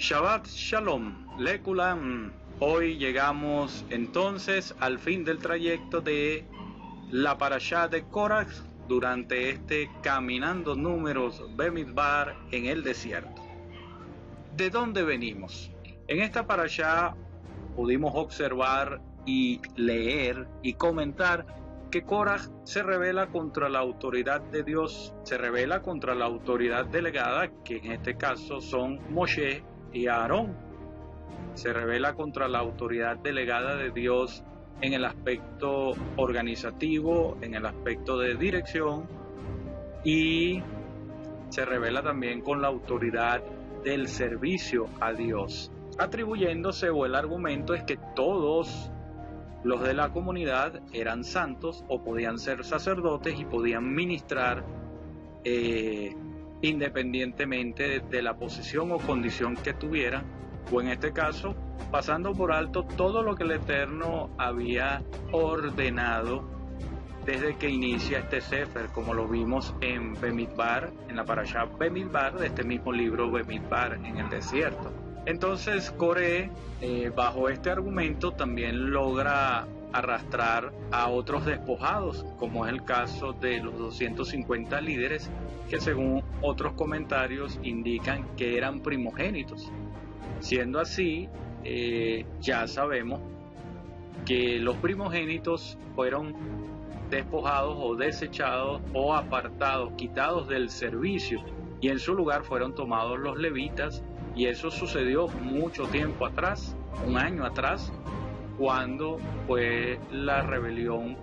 Shabbat Shalom, Lekulam. Hoy llegamos entonces al fin del trayecto de la parashá de Korach durante este Caminando Números Bemidbar en el desierto. ¿De dónde venimos? En esta parashá pudimos observar y leer y comentar que Korach se rebela contra la autoridad de Dios, se rebela contra la autoridad delegada, que en este caso son Moshe y Aarón. Se rebela contra la autoridad delegada de Dios en el aspecto organizativo, en el aspecto de dirección, y se rebela también con la autoridad del servicio a Dios, atribuyéndose, o el argumento es que todos los de la comunidad eran santos o podían ser sacerdotes y podían ministrar independientemente de la posición o condición que tuvieran, o en este caso pasando por alto todo lo que el Eterno había ordenado desde que inicia este Sefer, como lo vimos en Bemidbar, en la parashá Bemidbar de este mismo libro Bemidbar en el desierto. Entonces Coré, bajo este argumento, también logra arrastrar a otros despojados, como es el caso de los 250 líderes que según otros comentarios indican que eran primogénitos. Siendo así, ya sabemos que los primogénitos fueron despojados o desechados o apartados, quitados del servicio, y en su lugar fueron tomados los levitas. Y eso sucedió mucho tiempo atrás, un año atrás, cuando fue la rebelión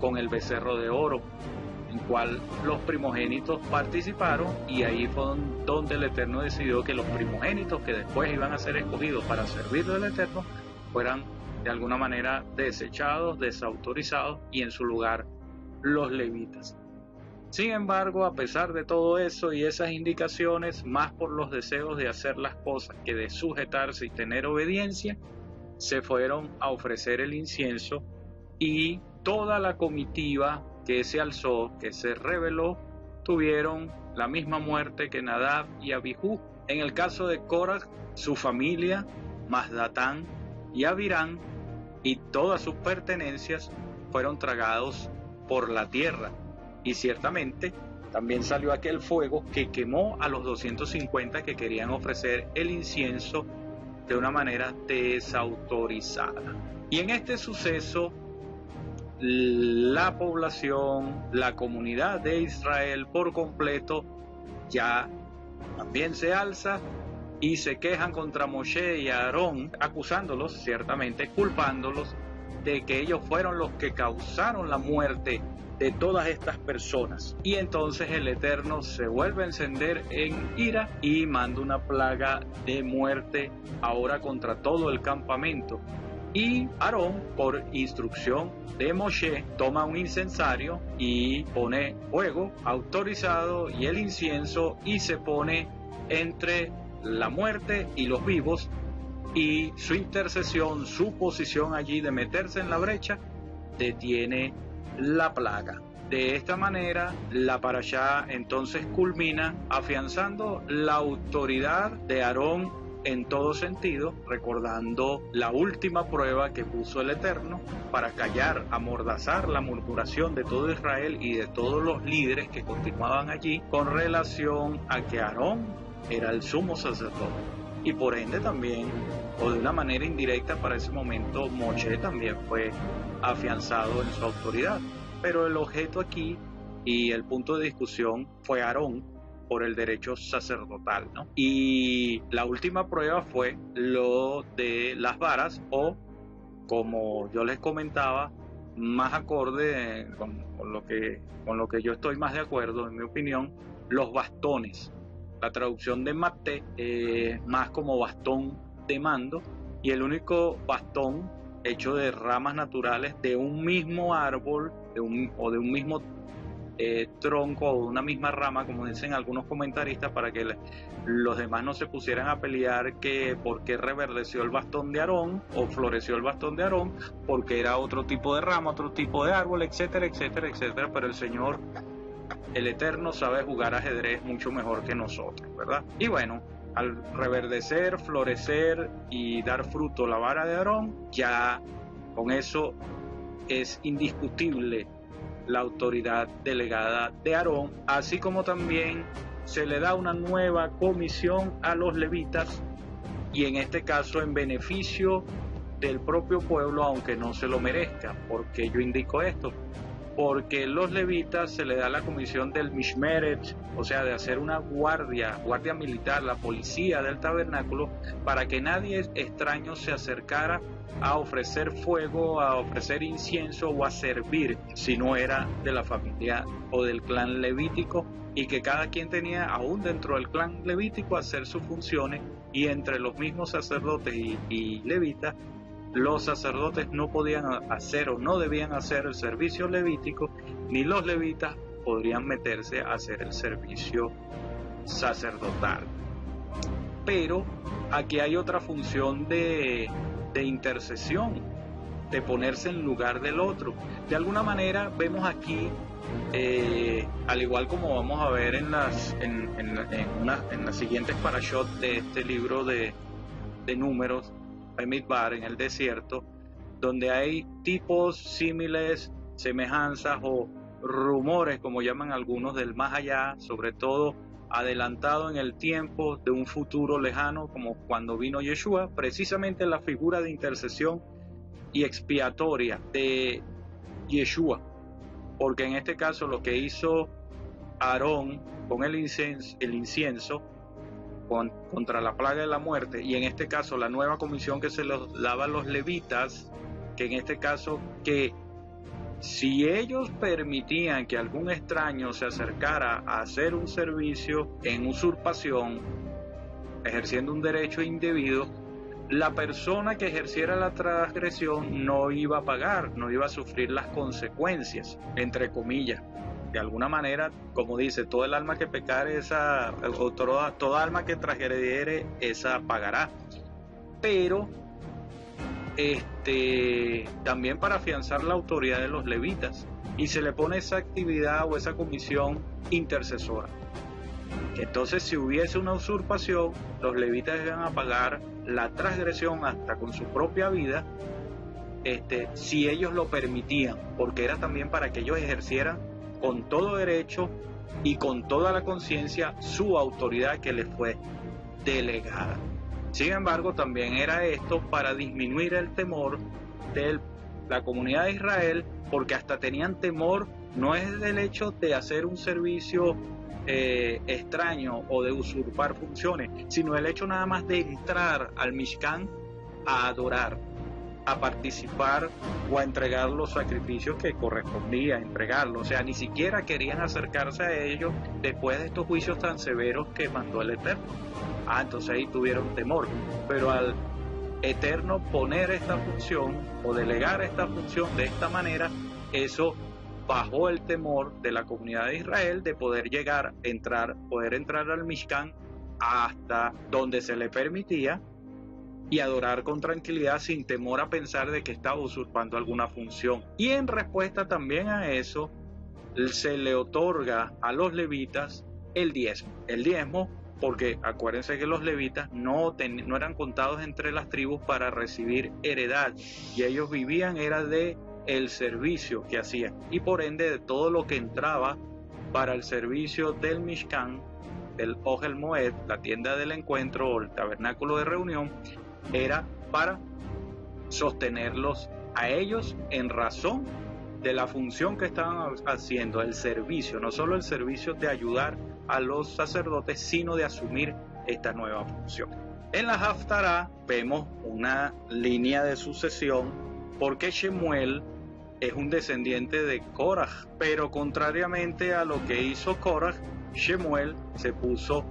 con el becerro de oro, en cual los primogénitos participaron, y ahí fue donde el Eterno decidió que los primogénitos que después iban a ser escogidos para servirle al Eterno fueran de alguna manera desechados, desautorizados, y en su lugar los levitas. Sin embargo, a pesar de todo eso y esas indicaciones, más por los deseos de hacer las cosas que de sujetarse y tener obediencia, se fueron a ofrecer el incienso, y toda la comitiva que se alzó, que se rebeló, tuvieron la misma muerte que Nadab y Abijú. En el caso de Korach, su familia, más Datán y Abirán, y todas sus pertenencias fueron tragados por la tierra. Y ciertamente también salió aquel fuego que quemó a los 250 que querían ofrecer el incienso de una manera desautorizada. Y en este suceso, la población, la comunidad de Israel por completo, ya también se alza y se quejan contra Moshe y Aarón, acusándolos, ciertamente culpándolos de que ellos fueron los que causaron la muerte de todas estas personas. Y entonces el Eterno se vuelve a encender en ira y manda una plaga de muerte ahora contra todo el campamento. Y Aarón, por instrucción de Moshe, toma un incensario y pone fuego autorizado y el incienso, y se pone entre la muerte y los vivos, y su intercesión, su posición allí de meterse en la brecha, detiene la plaga. De esta manera, la parashá entonces culmina afianzando la autoridad de Aarón en todo sentido, recordando la última prueba que puso el Eterno para callar, amordazar la murmuración de todo Israel y de todos los líderes que continuaban allí, con relación a que Aarón era el sumo sacerdote, y por ende también, o de una manera indirecta para ese momento, Moshe también fue afianzado en su autoridad. Pero el objeto aquí y el punto de discusión fue Aarón por el derecho sacerdotal, ¿no? Y la última prueba fue lo de las varas, o como yo les comentaba, más acorde con lo que yo estoy más de acuerdo, en mi opinión, los bastones. La traducción de Maté más como bastón de mando, y el único bastón hecho de ramas naturales de un mismo árbol, de un mismo tronco o de una misma rama, como dicen algunos comentaristas, para que los demás no se pusieran a pelear que por qué reverdeció el bastón de Aarón o floreció el bastón de Aarón, porque era otro tipo de rama, otro tipo de árbol, etcétera, etcétera, etcétera. Pero el Señor, el Eterno, sabe jugar ajedrez mucho mejor que nosotros, ¿verdad? Y bueno, al reverdecer, florecer y dar fruto la vara de Aarón, ya con eso es indiscutible la autoridad delegada de Aarón, así como también se le da una nueva comisión a los levitas, y en este caso en beneficio del propio pueblo, aunque no se lo merezca. ¿Por qué yo indico esto? Porque los levitas se le da la comisión del Mishmeret, o sea, de hacer una guardia militar, la policía del tabernáculo, para que nadie extraño se acercara a ofrecer fuego, a ofrecer incienso o a servir, si no era de la familia o del clan levítico, y que cada quien tenía, aún dentro del clan levítico, hacer sus funciones, y entre los mismos sacerdotes y levitas, los sacerdotes no podían hacer o no debían hacer el servicio levítico, ni los levitas podrían meterse a hacer el servicio sacerdotal. Pero aquí hay otra función de intercesión, de ponerse en lugar del otro. De alguna manera vemos aquí, al igual como vamos a ver en las siguientes parashot de este libro de números, Bamidbar, en el desierto, donde hay tipos, símiles, semejanzas o rumores, como llaman algunos, del más allá, sobre todo adelantado en el tiempo de un futuro lejano, como cuando vino Yeshua, precisamente la figura de intercesión y expiatoria de Yeshua, porque en este caso lo que hizo Aarón con el incienso contra la plaga de la muerte, y en este caso la nueva comisión que se los daba a los levitas, que en este caso, que si ellos permitían que algún extraño se acercara a hacer un servicio en usurpación, ejerciendo un derecho indebido, la persona que ejerciera la transgresión no iba a pagar, no iba a sufrir las consecuencias, entre comillas. De alguna manera, como dice, todo el alma que pecare, toda alma que transgrediere, esa pagará. Pero también para afianzar la autoridad de los levitas, y se le pone esa actividad o esa comisión intercesora. Entonces, si hubiese una usurpación, los levitas iban a pagar la transgresión hasta con su propia vida, si ellos lo permitían, porque era también para que ellos ejercieran con todo derecho y con toda la conciencia su autoridad que les fue delegada. Sin embargo, también era esto para disminuir el temor de la comunidad de Israel, porque hasta tenían temor, no es del hecho de hacer un servicio extraño o de usurpar funciones, sino el hecho nada más de entrar al Mishkan a adorar, a participar o a entregar los sacrificios que correspondía entregarlos. O sea, ni siquiera querían acercarse a ellos después de estos juicios tan severos que mandó el Eterno. Entonces ahí tuvieron temor, pero al Eterno poner esta función o delegar esta función de esta manera, eso bajó el temor de la comunidad de Israel de poder poder entrar al Mishkan hasta donde se le permitía y adorar con tranquilidad sin temor a pensar de que estaba usurpando alguna función. Y en respuesta también a eso, se le otorga a los levitas el diezmo. El diezmo, porque acuérdense que los levitas no eran contados entre las tribus para recibir heredad, y ellos vivían era de el servicio que hacían, y por ende de todo lo que entraba para el servicio del Mishkan, del Ohel Moed, la tienda del encuentro o el tabernáculo de reunión, era para sostenerlos a ellos en razón de la función que estaban haciendo, el servicio, no solo el servicio de ayudar a los sacerdotes, sino de asumir esta nueva función. En la Haftará vemos una línea de sucesión, porque Shemuel es un descendiente de Korah, pero contrariamente a lo que hizo Korah, Shemuel se puso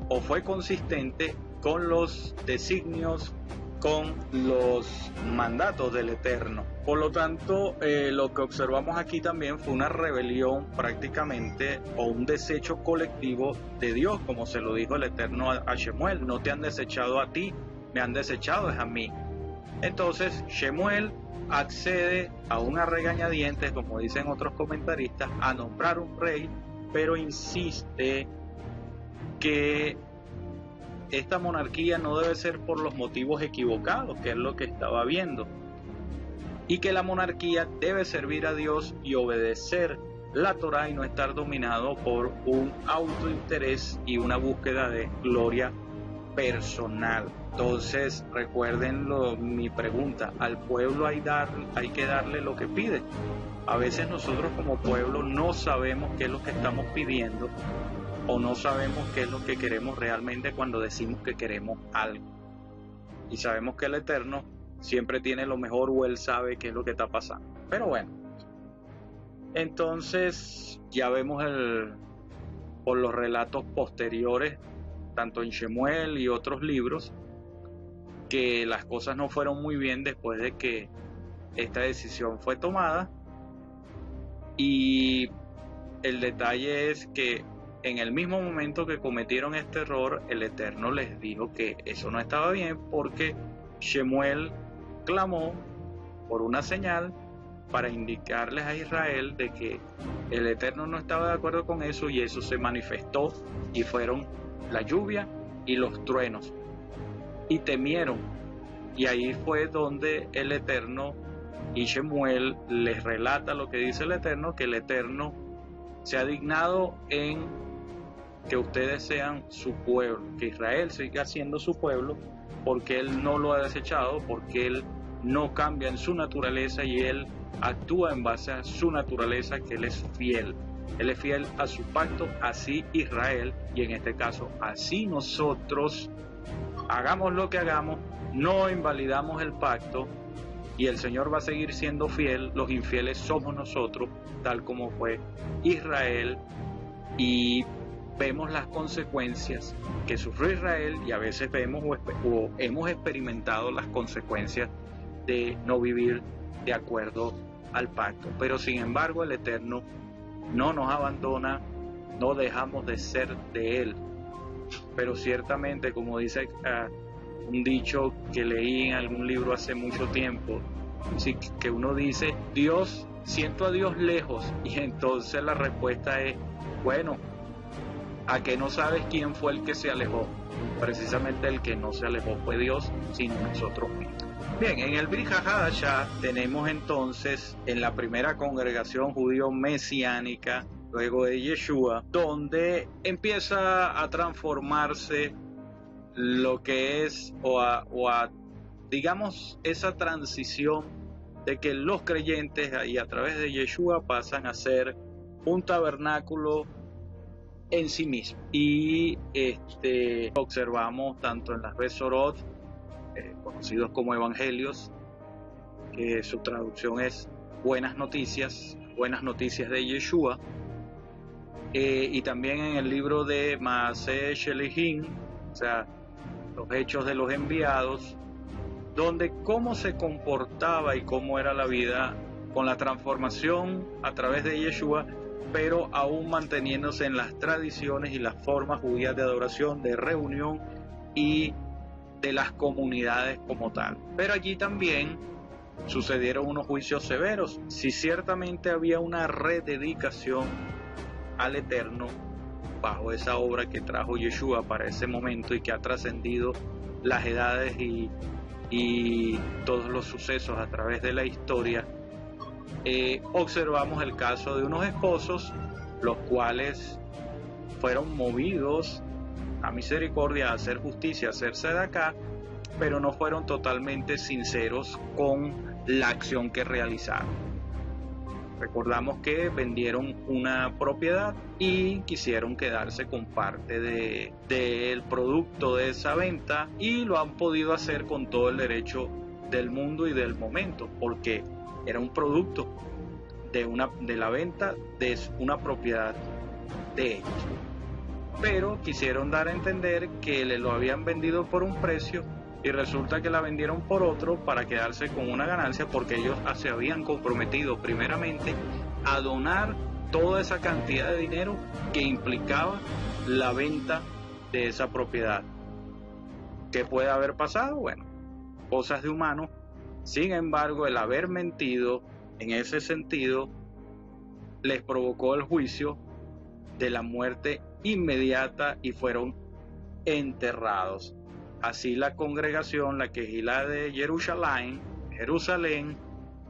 o fue consistente con los designios, con los mandatos del Eterno. Por lo tanto, lo que observamos aquí también fue una rebelión prácticamente, o un desecho colectivo de Dios, como se lo dijo el Eterno a Shemuel: no te han desechado a ti, me han desechado es a mí. Entonces Shemuel accede a una regañadientes, como dicen otros comentaristas, a nombrar un rey, pero insiste que esta monarquía no debe ser por los motivos equivocados, que es lo que estaba viendo, y que la monarquía debe servir a Dios y obedecer la Torá y no estar dominado por un autointerés y una búsqueda de gloria personal. Entonces recuerden mi pregunta, al pueblo hay que darle lo que pide. A veces nosotros como pueblo no sabemos qué es lo que estamos pidiendo o no sabemos qué es lo que queremos realmente cuando decimos que queremos algo. Y sabemos que el Eterno siempre tiene lo mejor o Él sabe qué es lo que está pasando. Pero bueno, entonces ya vemos por los relatos posteriores, tanto en Shemuel y otros libros, que las cosas no fueron muy bien después de que esta decisión fue tomada. Y el detalle es que en el mismo momento que cometieron este error, el Eterno les dijo que eso no estaba bien, porque Shemuel clamó por una señal para indicarles a Israel de que el Eterno no estaba de acuerdo con eso, y eso se manifestó y fueron la lluvia y los truenos, y temieron. Y ahí fue donde el Eterno y Shemuel les relata lo que dice el Eterno, que el Eterno se ha dignado en que ustedes sean su pueblo, que Israel siga siendo su pueblo, porque Él no lo ha desechado, porque Él no cambia en su naturaleza y Él actúa en base a su naturaleza, que Él es fiel. Él es fiel a su pacto, así Israel, y en este caso así nosotros, hagamos lo que hagamos, no invalidamos el pacto, y el Señor va a seguir siendo fiel. Los infieles somos nosotros, tal como fue Israel, y vemos las consecuencias que sufrió Israel, y a veces vemos o hemos experimentado las consecuencias de no vivir de acuerdo al pacto. Pero sin embargo el Eterno no nos abandona, no dejamos de ser de Él. Pero ciertamente, como dice un dicho que leí en algún libro hace mucho tiempo, sí, que uno dice, Dios, siento a Dios lejos, y entonces la respuesta es, bueno, ¿a que no sabes quién fue el que se alejó? Precisamente el que no se alejó fue Dios, sino nosotros mismos. Bien, en el Brit Hadashah tenemos entonces en la primera congregación judío mesiánica, luego de Yeshua, donde empieza a transformarse lo que es, digamos, esa transición de que los creyentes y a través de Yeshua pasan a ser un tabernáculo en sí mismo. Y observamos tanto en las Besorot, conocidos como evangelios, que su traducción es buenas noticias de Yeshua, y también en el libro de Maaseh Shelihim, o sea, los hechos de los enviados, donde cómo se comportaba y cómo era la vida con la transformación a través de Yeshua, pero aún manteniéndose en las tradiciones y las formas judías de adoración, de reunión y de las comunidades como tal. Pero allí también sucedieron unos juicios severos. Si ciertamente había una rededicación al Eterno bajo esa obra que trajo Yeshua para ese momento y que ha trascendido las edades y todos los sucesos a través de la historia, observamos el caso de unos esposos los cuales fueron movidos a misericordia, a hacer justicia, a hacer tzedakah, pero no fueron totalmente sinceros con la acción que realizaron. Recordamos que vendieron una propiedad y quisieron quedarse con parte del producto de esa venta, y lo han podido hacer con todo el derecho del mundo y del momento, porque era un producto de la venta de una propiedad de ellos. Pero quisieron dar a entender que le lo habían vendido por un precio y resulta que la vendieron por otro para quedarse con una ganancia, porque ellos se habían comprometido primeramente a donar toda esa cantidad de dinero que implicaba la venta de esa propiedad. ¿Qué puede haber pasado? Bueno, cosas de humanos. Sin embargo, el haber mentido en ese sentido les provocó el juicio de la muerte inmediata y fueron enterrados. Así la congregación, la Quejilá de Jerusalén,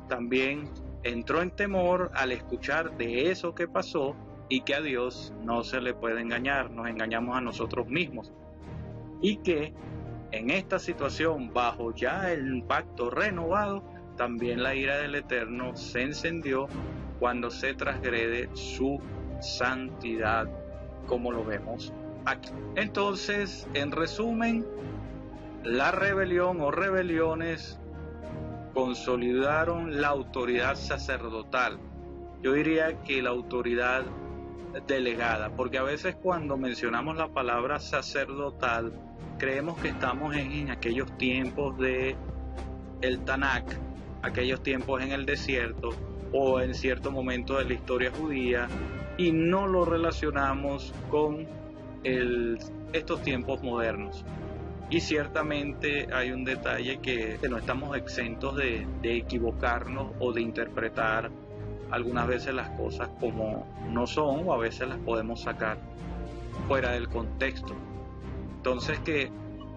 también entró en temor al escuchar de eso que pasó, y que a Dios no se le puede engañar, nos engañamos a nosotros mismos. Y que en esta situación, bajo ya el pacto renovado, también la ira del Eterno se encendió cuando se transgrede su santidad, como lo vemos aquí. Entonces, en resumen, la rebelión o rebeliones consolidaron la autoridad sacerdotal. Yo diría que la autoridad delegada, porque a veces cuando mencionamos la palabra sacerdotal, creemos que estamos en aquellos tiempos de el Tanakh, aquellos tiempos en el desierto o en cierto momento de la historia judía, y no lo relacionamos con estos tiempos modernos. Y ciertamente hay un detalle que no estamos exentos de equivocarnos o de interpretar algunas veces las cosas como no son, o a veces las podemos sacar fuera del contexto. Entonces, que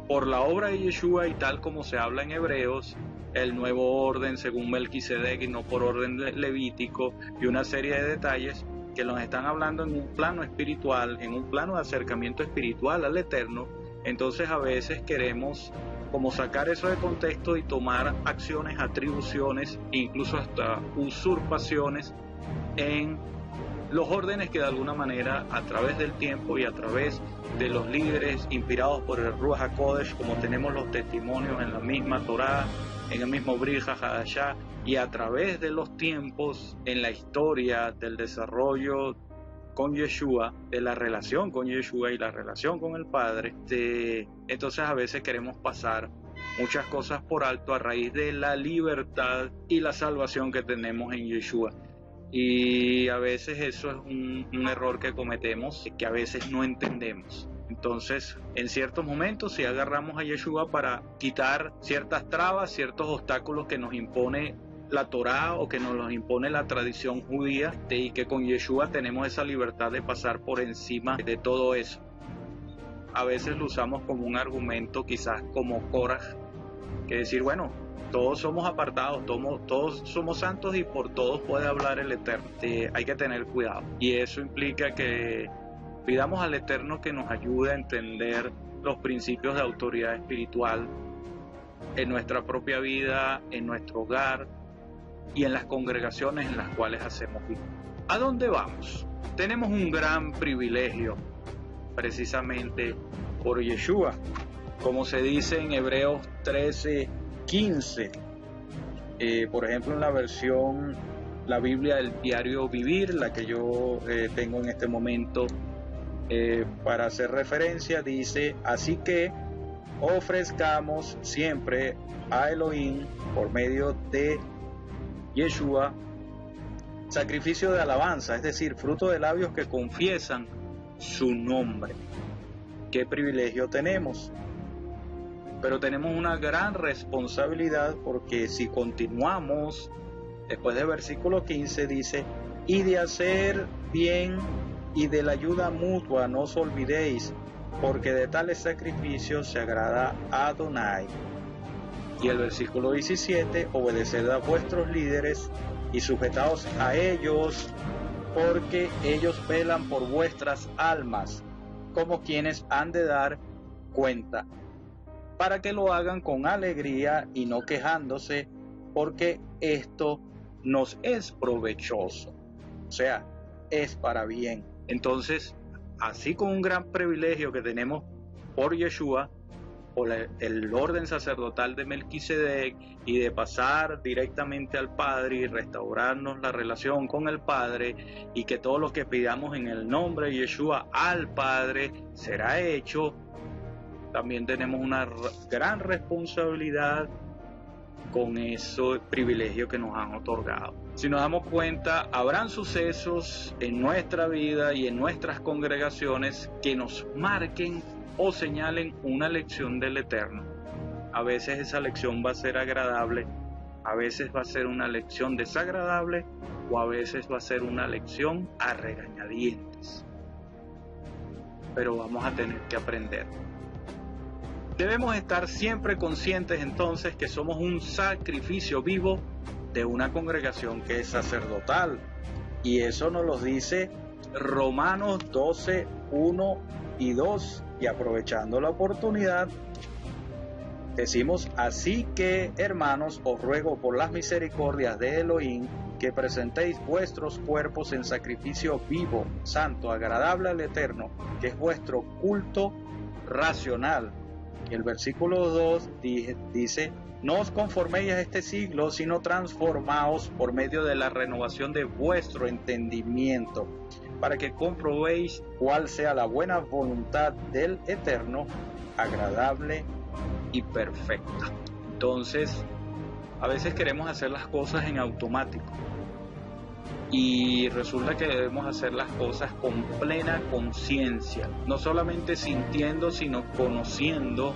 por la obra de Yeshua y tal como se habla en Hebreos, el nuevo orden según Melquisedec y no por orden levítico, y una serie de detalles que nos están hablando en un plano espiritual, en un plano de acercamiento espiritual al Eterno. Entonces a veces queremos como sacar eso de contexto y tomar acciones, atribuciones, incluso hasta usurpaciones en los órdenes que de alguna manera, a través del tiempo y a través de los líderes inspirados por el Ruach HaKodesh, como tenemos los testimonios en la misma Torá, en el mismo Brit HaDashah, y a través de los tiempos en la historia del desarrollo con Yeshua, de la relación con Yeshua y la relación con el Padre, entonces a veces queremos pasar muchas cosas por alto a raíz de la libertad y la salvación que tenemos en Yeshua. Y a veces eso es un error que cometemos, que a veces no entendemos. Entonces, en ciertos momentos, si agarramos a Yeshua para quitar ciertas trabas, ciertos obstáculos que nos impone la Torá o que nos los impone la tradición judía, y que con Yeshua tenemos esa libertad de pasar por encima de todo eso. A veces lo usamos como un argumento, quizás como Korah, que decir, bueno, todos somos apartados, todos somos santos y por todos puede hablar el Eterno. Hay que tener cuidado, y eso implica que pidamos al Eterno que nos ayude a entender los principios de autoridad espiritual en nuestra propia vida, en nuestro hogar y en las congregaciones en las cuales hacemos vida. ¿A dónde vamos? Tenemos un gran privilegio, precisamente por Yeshua, como se dice en Hebreos 13:15. Por ejemplo, en la versión, la Biblia del Diario Vivir, la que yo tengo en este momento para hacer referencia, dice: así que ofrezcamos siempre a Elohim por medio de Yeshua sacrificio de alabanza, es decir, fruto de labios que confiesan su nombre. ¿Qué privilegio tenemos? Pero tenemos una gran responsabilidad, porque si continuamos, después del versículo 15 dice: y de hacer bien y de la ayuda mutua no os olvidéis, porque de tales sacrificios se agrada a Adonai. Y el versículo 17: obedeced a vuestros líderes y sujetaos a ellos, porque ellos velan por vuestras almas, como quienes han de dar cuenta, para que lo hagan con alegría y no quejándose, porque esto nos es provechoso, o sea, es para bien. Entonces, así como un gran privilegio que tenemos por Yeshua, por el orden sacerdotal de Melquisedec, y de pasar directamente al Padre y restaurarnos la relación con el Padre, y que todo lo que pidamos en el nombre de Yeshua al Padre será hecho, también tenemos una gran responsabilidad con ese privilegio que nos han otorgado. Si nos damos cuenta, habrán sucesos en nuestra vida y en nuestras congregaciones que nos marquen o señalen una lección del Eterno. A veces esa lección va a ser agradable, a veces va a ser una lección desagradable, o a veces va a ser una lección a regañadientes. Pero vamos a tener que aprender. Debemos estar siempre conscientes entonces que somos un sacrificio vivo de una congregación que es sacerdotal. Y eso nos lo dice Romanos 12, 1 y 2. Y aprovechando la oportunidad, decimos: así que, hermanos, os ruego por las misericordias de Elohim que presentéis vuestros cuerpos en sacrificio vivo, santo, agradable al Eterno, que es vuestro culto racional. Y el versículo 2 dice: no os conforméis a este siglo, sino transformaos por medio de la renovación de vuestro entendimiento, para que comprobéis cuál sea la buena voluntad del Eterno, agradable y perfecta. Entonces, a veces queremos hacer las cosas en automático y resulta que debemos hacer las cosas con plena conciencia, no solamente sintiendo, sino conociendo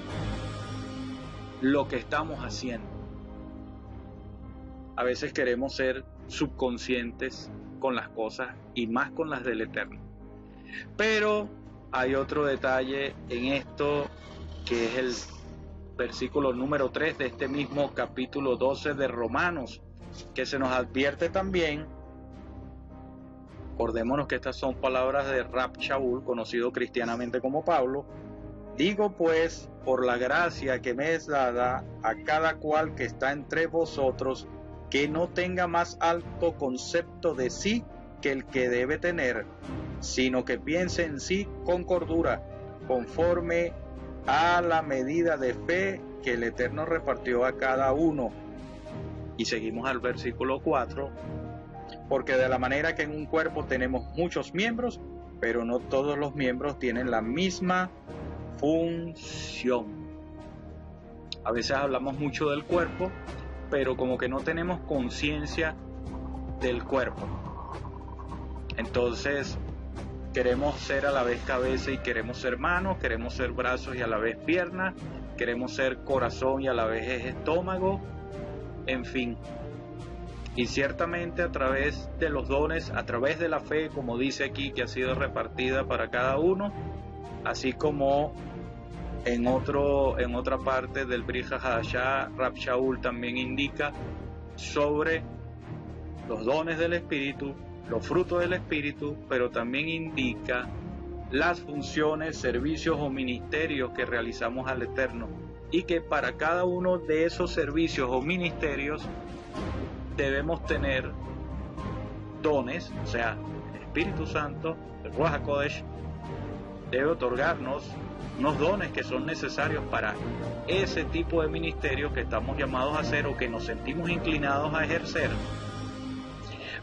lo que estamos haciendo. A veces queremos ser subconscientes con las cosas y más con las del Eterno. Pero hay otro detalle en esto, que es el versículo número 3 de este mismo capítulo 12 de Romanos, que se nos advierte también. Acordémonos que estas son palabras de Rab Shaul, conocido cristianamente como Pablo. Digo pues, por la gracia que me es dada a cada cual que está entre vosotros, que no tenga más alto concepto de sí que el que debe tener, sino que piense en sí con cordura, conforme a la medida de fe que el Eterno repartió a cada uno. Y seguimos al versículo 4. Porque de la manera que en un cuerpo tenemos muchos miembros, pero no todos los miembros tienen la misma función. A veces hablamos mucho del cuerpo, pero como que no tenemos conciencia del cuerpo. Entonces queremos ser a la vez cabeza y queremos ser manos, queremos ser brazos y a la vez piernas, queremos ser corazón y a la vez estómago, en fin. Y ciertamente a través de los dones, a través de la fe, como dice aquí, que ha sido repartida para cada uno, así como en otra parte del Brit Hadashah, Rab Shaul también indica sobre los dones del Espíritu, los frutos del Espíritu, pero también indica las funciones, servicios o ministerios que realizamos al Eterno, y que para cada uno de esos servicios o ministerios debemos tener dones, o sea, el Espíritu Santo, el Ruach HaKodesh, debe otorgarnos unos dones que son necesarios para ese tipo de ministerio que estamos llamados a hacer o que nos sentimos inclinados a ejercer.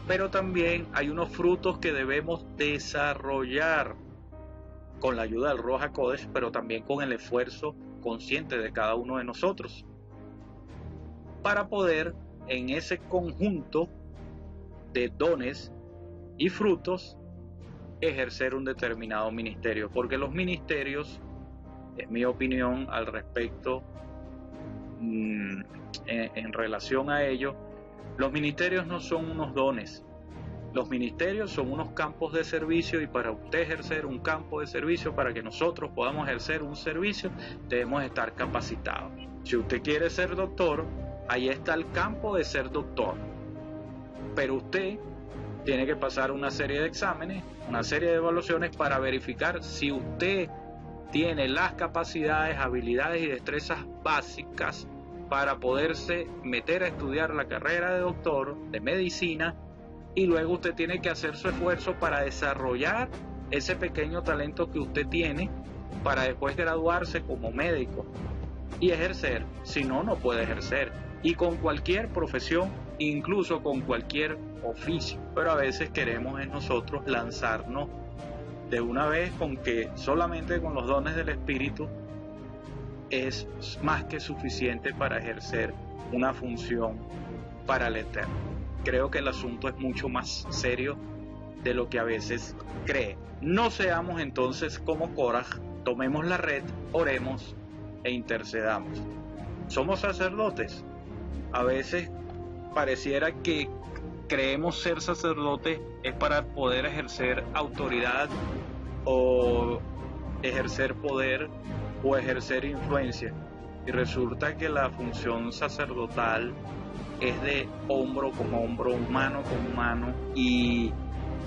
Pero también hay unos frutos que debemos desarrollar con la ayuda del Ruach HaKodesh, pero también con el esfuerzo consciente de cada uno de nosotros, para poder en ese conjunto de dones y frutos ejercer un determinado ministerio, porque los ministerios, es mi opinión al respecto, en relación a ello, los ministerios no son unos dones, los ministerios son unos campos de servicio, y para usted ejercer un campo de servicio, para que nosotros podamos ejercer un servicio, debemos estar capacitados. Si usted quiere ser doctor, ahí está el campo de ser doctor, pero usted tiene que pasar una serie de exámenes, una serie de evaluaciones para verificar si usted tiene las capacidades, habilidades y destrezas básicas para poderse meter a estudiar la carrera de doctor de medicina, y luego usted tiene que hacer su esfuerzo para desarrollar ese pequeño talento que usted tiene para después graduarse como médico y ejercer. Si no, no puede ejercer, y con cualquier profesión, incluso con cualquier oficio. Pero a veces queremos en nosotros lanzarnos de una vez con que solamente con los dones del Espíritu es más que suficiente para ejercer una función para el Eterno. Creo que el asunto es mucho más serio de lo que a veces cree. No seamos entonces como Korah, tomemos la red, oremos e intercedamos. Somos sacerdotes. A veces pareciera que creemos ser sacerdotes es para poder ejercer autoridad o ejercer poder o ejercer influencia. Y resulta que la función sacerdotal es de hombro con hombro, mano con mano, y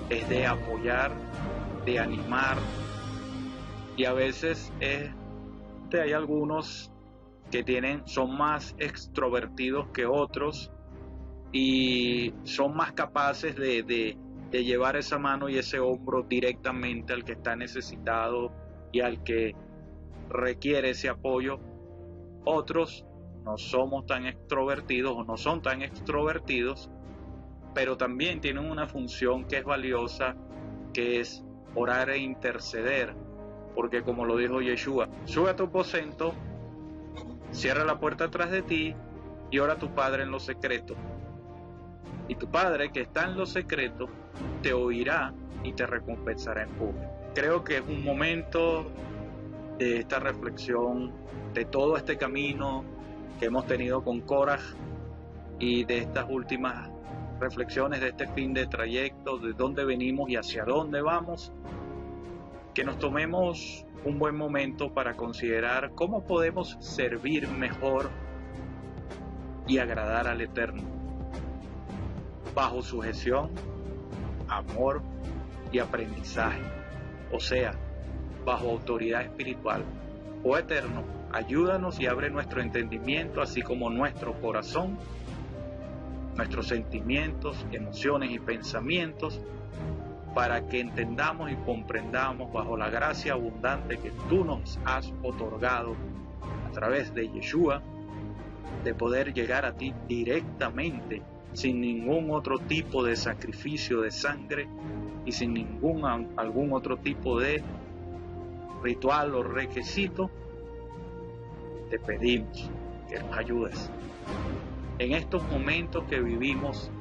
es de apoyar, de animar, y a veces hay algunos que son más extrovertidos que otros y son más capaces de llevar esa mano y ese hombro directamente al que está necesitado y al que requiere ese apoyo. Otros no somos tan extrovertidos o no son tan extrovertidos, pero también tienen una función que es valiosa, que es orar e interceder, porque como lo dijo Yeshua, sube a tu aposento, cierra la puerta atrás de ti y ora a tu Padre en lo secreto. Y tu Padre que está en lo secreto te oirá y te recompensará en público. Creo que es un momento de esta reflexión, de todo este camino que hemos tenido con Korah y de estas últimas reflexiones de este fin de trayecto, de dónde venimos y hacia dónde vamos, que nos tomemos un buen momento para considerar cómo podemos servir mejor y agradar al Eterno, bajo sujeción, amor y aprendizaje, o sea, bajo autoridad espiritual. Oh Eterno, ayúdanos y abre nuestro entendimiento, así como nuestro corazón, nuestros sentimientos, emociones y pensamientos, para que entendamos y comprendamos bajo la gracia abundante que tú nos has otorgado a través de Yeshua, de poder llegar a ti directamente, sin ningún otro tipo de sacrificio de sangre y sin algún otro tipo de ritual o requisito. Te pedimos que nos ayudes en estos momentos que vivimos,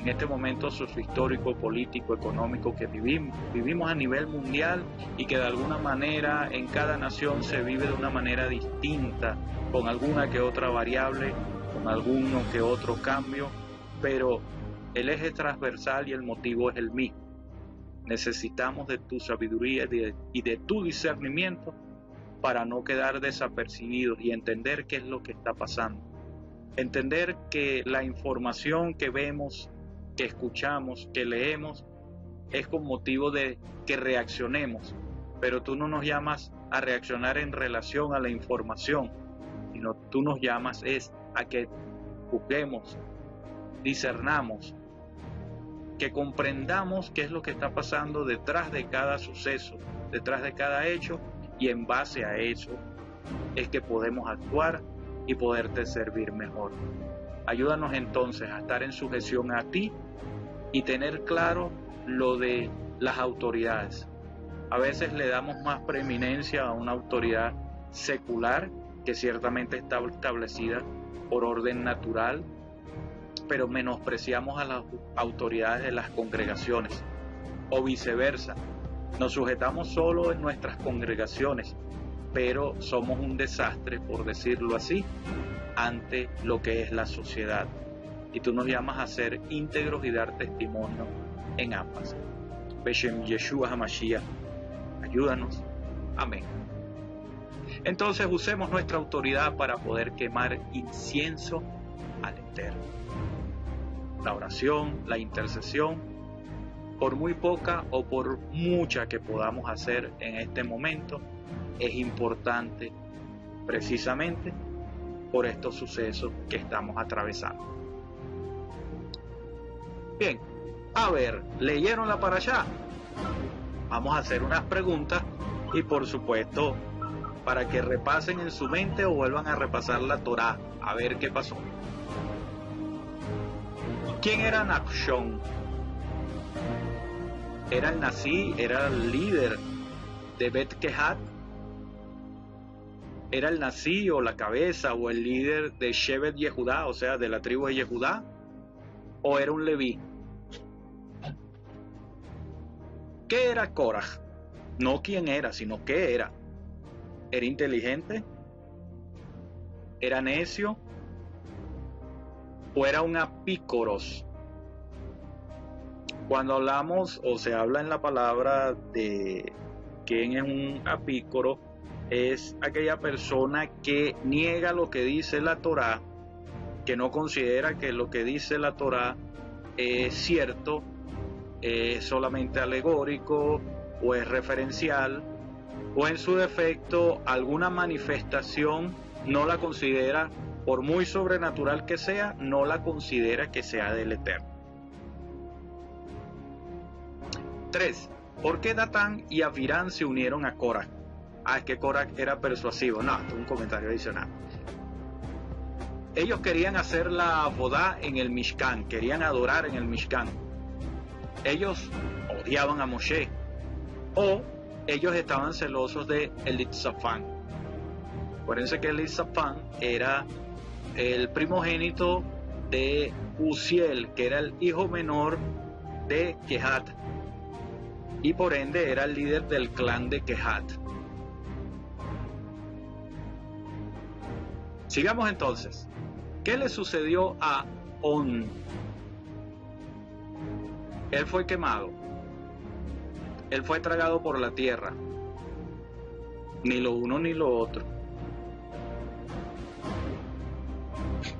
en este momento sociohistórico, político, económico que vivimos a nivel mundial, y que de alguna manera en cada nación se vive de una manera distinta, con alguna que otra variable, con alguno que otro cambio, pero el eje transversal y el motivo es el mismo. Necesitamos de tu sabiduría y de tu discernimiento para no quedar desapercibidos y entender qué es lo que está pasando. Entender que la información que vemos, que escuchamos, que leemos, es con motivo de que reaccionemos, pero tú no nos llamas a reaccionar en relación a la información, sino tú nos llamas a que juzguemos, discernamos, que comprendamos qué es lo que está pasando detrás de cada suceso, detrás de cada hecho, y en base a eso es que podemos actuar y poderte servir mejor. Ayúdanos entonces a estar en sujeción a ti y tener claro lo de las autoridades. A veces le damos más preeminencia a una autoridad secular, que ciertamente está establecida por orden natural, pero menospreciamos a las autoridades de las congregaciones, o viceversa. Nos sujetamos solo en nuestras congregaciones, pero somos un desastre, por decirlo así, ante lo que es la sociedad. Y tú nos llamas a ser íntegros y dar testimonio en ambas. Beshem Yeshua HaMashiach, ayúdanos. Amén. Entonces usemos nuestra autoridad para poder quemar incienso al Eterno. La oración, la intercesión, por muy poca o por mucha que podamos hacer en este momento, es importante precisamente por estos sucesos que estamos atravesando. Bien, a ver, ¿leyeron la parashá? Vamos a hacer unas preguntas y por supuesto para que repasen en su mente o vuelvan a repasar la Torá, a ver qué pasó. ¿Quién era Nachshon? ¿Era el Nasi? ¿Era el líder de Bet Kehat? ¿Era el Nasi o la cabeza o el líder de Shevet Yehudá, o sea, de la tribu de Yehudá? ¿O era un Leví? ¿Qué era Korah? No quién era, sino qué era. ¿Era inteligente? ¿Era necio? ¿O era un apícoros? Cuando hablamos o se habla en la palabra de quién es un apícoro, es aquella persona que niega lo que dice la Torá, que no considera que lo que dice la Torá es cierto, es solamente alegórico o es referencial, o en su defecto alguna manifestación no la considera, por muy sobrenatural que sea, no la considera que sea del Eterno. 3. ¿Por qué Datán y Abirán se unieron a Korah? Es que Korah era persuasivo. No, esto es un comentario adicional. Ellos querían hacer la bodá en el Mishkan, querían adorar en el Mishkan. Ellos odiaban a Moshe, o ellos estaban celosos de Elitzafán. Acuérdense que Elitzafán era el primogénito de Uziel, que era el hijo menor de Kehat, y por ende era el líder del clan de Kehat. Sigamos entonces. ¿Qué le sucedió a On? Él fue quemado. Él fue tragado por la tierra. Ni lo uno ni lo otro.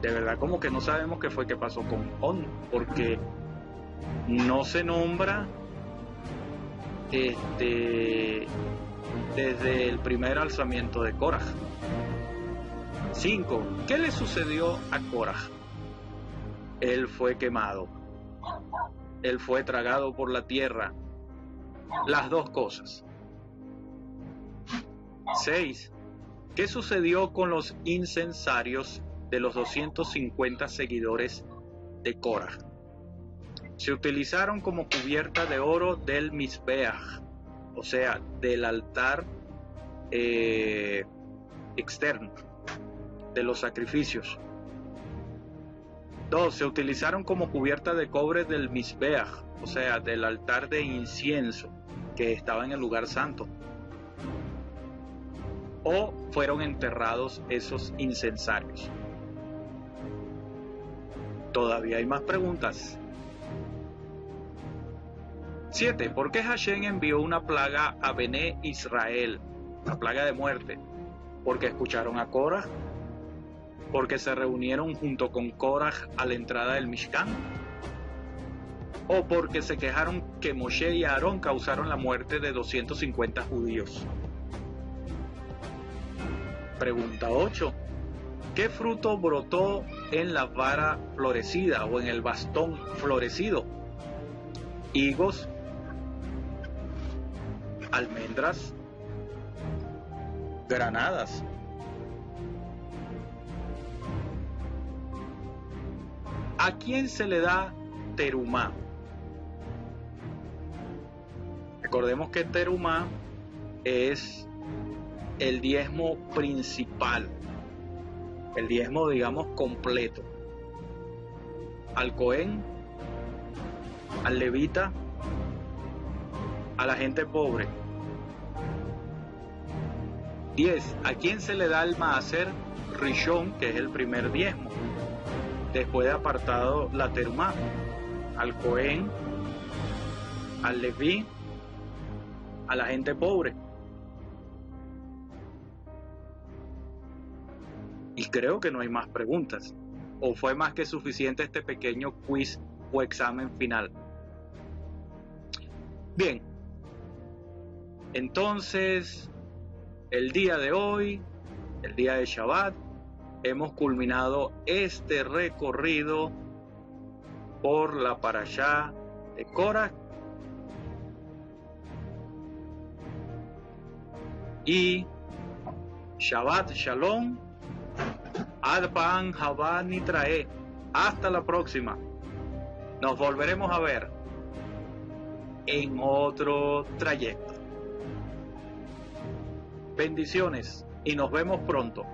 De verdad, como que no sabemos qué fue que pasó con On, porque no se nombra desde el primer alzamiento de Korah. 5. ¿Qué le sucedió a Korah? Él fue quemado. Él fue tragado por la tierra. Las dos cosas. 6. ¿Qué sucedió con los incensarios de los 250 seguidores de Korah? Se utilizaron como cubierta de oro del Mizbeach, o sea, del altar externo de los sacrificios. 2. Se utilizaron como cubierta de cobre del Mizbeach, o sea, del altar de incienso que estaba en el lugar santo. O fueron enterrados esos incensarios. Todavía hay más preguntas. 7. ¿Por qué Hashem envió una plaga a Bené Israel? Una plaga de muerte. Porque escucharon a Korah. Porque se reunieron junto con Korah a la entrada del Mishkan. O porque se quejaron que Moshe y Aarón causaron la muerte de 250 judíos. Pregunta 8. ¿Qué fruto brotó en la vara florecida o en el bastón florecido? Higos, almendras, granadas. ¿A quién se le da terumá? Recordemos que terumá es el diezmo principal, el diezmo, digamos, completo. Al Cohen, al levita, a la gente pobre. 10. ¿A quién se le da el maaser rishon, que es el primer diezmo, después de apartado la terumá? Al Cohen, al leví, a la gente pobre. Y creo que no hay más preguntas, o fue más que suficiente este pequeño quiz o examen final. Bien, entonces el día de hoy, el día de Shabbat, hemos culminado este recorrido por la parashá de Korah, y Shabbat Shalom, Ad Pa'an Haba Nitrae. Hasta la próxima. Nos volveremos a ver en otro trayecto. Bendiciones y nos vemos pronto.